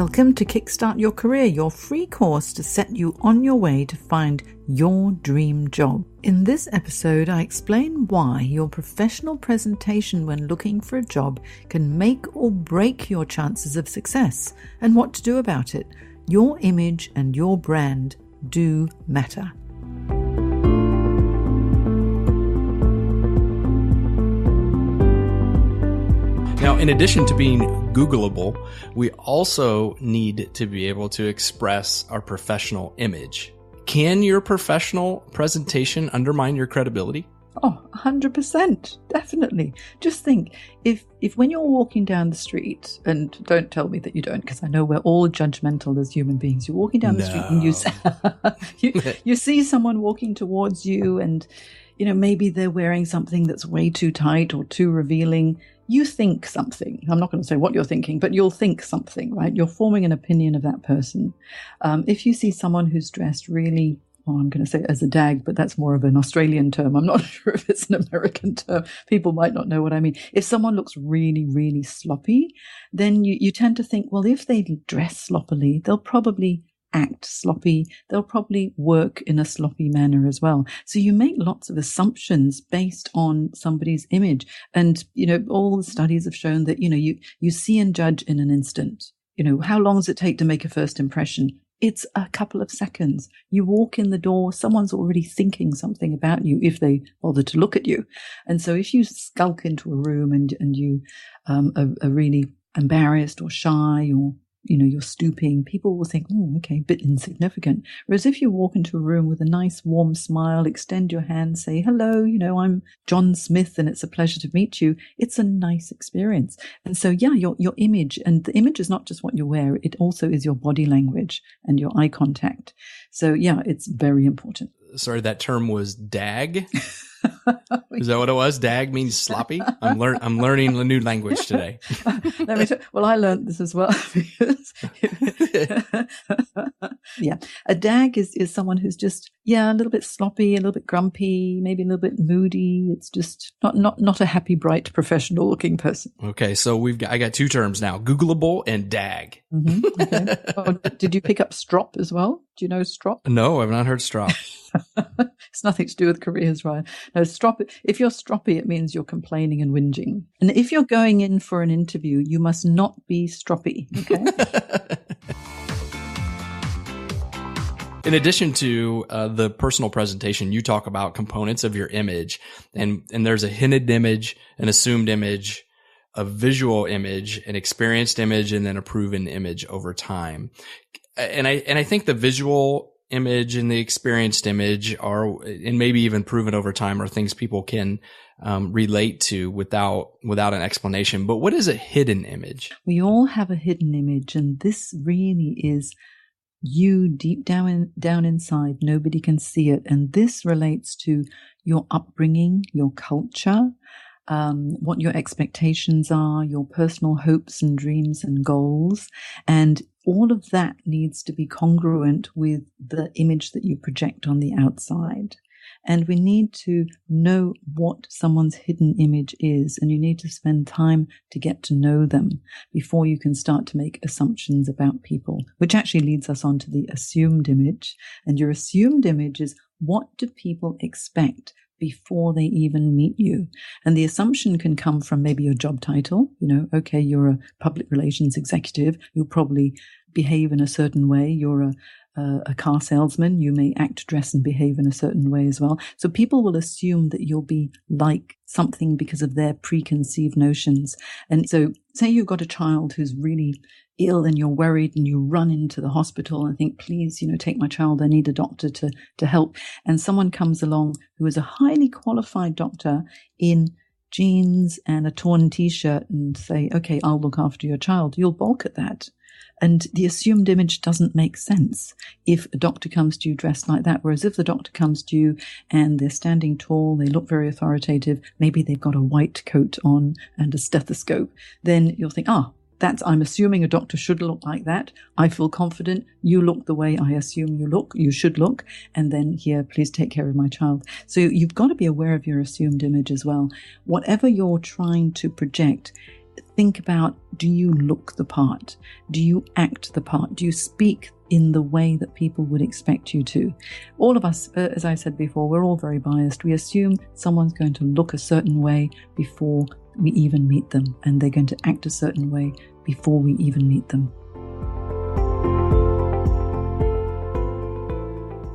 Welcome to Kickstart Your Career, your free course to set you on your way to find your dream job. In this episode, I explain why your professional presentation when looking for a job can make or break your chances of success and what to do about it. Your image and your brand do matter. Now, in addition to being Googleable, we also need to be able to express our professional image. Can your professional presentation undermine your credibility? Oh, 100%. Definitely. Just think, if when you're walking down the street, and don't tell me that you don't, because I know we're all judgmental as human beings. You're walking down the street and you see someone walking towards you and, maybe they're wearing something that's way too tight or too revealing. You think something. I'm not going to say what you're thinking, but you'll think something, right? You're forming an opinion of that person. If you see someone who's dressed really, I'm going to say it as a dag, but that's more of an Australian term. I'm not sure if it's an American term. People might not know what I mean. If someone looks really, really sloppy, then you tend to think, well, if they dress sloppily, they'll probably act sloppy. They'll probably work in a sloppy manner as well. So you make lots of assumptions based on somebody's image. And, all the studies have shown that, you see and judge in an instant. How long does it take to make a first impression? It's a couple of seconds. You walk in the door, someone's already thinking something about you if they bother to look at you. And so if you skulk into a room and you are really embarrassed or shy or you're stooping, people will think, oh, okay, a bit insignificant. Whereas if you walk into a room with a nice warm smile, extend your hand, say, hello, I'm John Smith and it's a pleasure to meet you. It's a nice experience. And so, your image, and the image is not just what you wear, it also is your body language and your eye contact. So it's very important. Sorry, that term was DAG? Is that what it was? DAG means sloppy? I'm learning a new language today. Well, I learned this as well. A DAG is someone who's just, a little bit sloppy, a little bit grumpy, maybe a little bit moody. It's just not a happy, bright, professional looking person. Okay, so I got two terms now, Googleable and DAG. Mm-hmm. Okay. Oh, did you pick up strop as well? Do you know strop? No, I've not heard strop. It's nothing to do with careers, Ryan. No, strop. If you're stroppy, it means you're complaining and whinging. And if you're going in for an interview, you must not be stroppy. Okay. In addition to the personal presentation, you talk about components of your image, and there's a hidden image, an assumed image, a visual image, an experienced image, and then a proven image over time. And I think the visual image and the experienced image are, and maybe even proven over time, are things people can relate to without an explanation. But what is a hidden image? We all have a hidden image, and this really is you deep down inside. Nobody can see it. And this relates to your upbringing, your culture, what your expectations are, your personal hopes and dreams and goals. And all of that needs to be congruent with the image that you project on the outside. And we need to know what someone's hidden image is, and you need to spend time to get to know them before you can start to make assumptions about people, which actually leads us on to the assumed image. And your assumed image is, what do people expect before they even meet you? And the assumption can come from maybe your job title. Okay, you're a public relations executive. You'll probably behave in a certain way. You're a car salesman. You may act, dress, and behave in a certain way as well. So people will assume that you'll be like something because of their preconceived notions. And so say you've got a child who's really ill and you're worried and you run into the hospital and think, please, take my child. I need a doctor to help. And someone comes along who is a highly qualified doctor in jeans and a torn t-shirt and say, okay, I'll look after your child. You'll balk at that. And the assumed image doesn't make sense if a doctor comes to you dressed like that. Whereas if the doctor comes to you and they're standing tall, they look very authoritative, maybe they've got a white coat on and a stethoscope, then you'll think, I'm assuming a doctor should look like that. I feel confident. You look the way I assume you should look. And then here, please take care of my child. So you've got to be aware of your assumed image as well. Whatever you're trying to project, think about, do you look the part? Do you act the part? Do you speak in the way that people would expect you to? All of us, as I said before, we're all very biased. We assume someone's going to look a certain way before we even meet them, and they're going to act a certain way before we even meet them.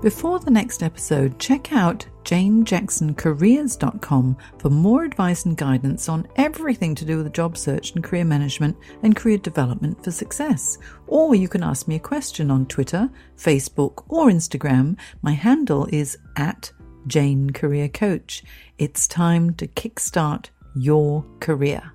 Before the next episode, check out janejacksoncareers.com for more advice and guidance on everything to do with job search and career management and career development for success. Or you can ask me a question on Twitter, Facebook, or Instagram. My handle is @JaneCareerCoach. It's time to kickstart your career.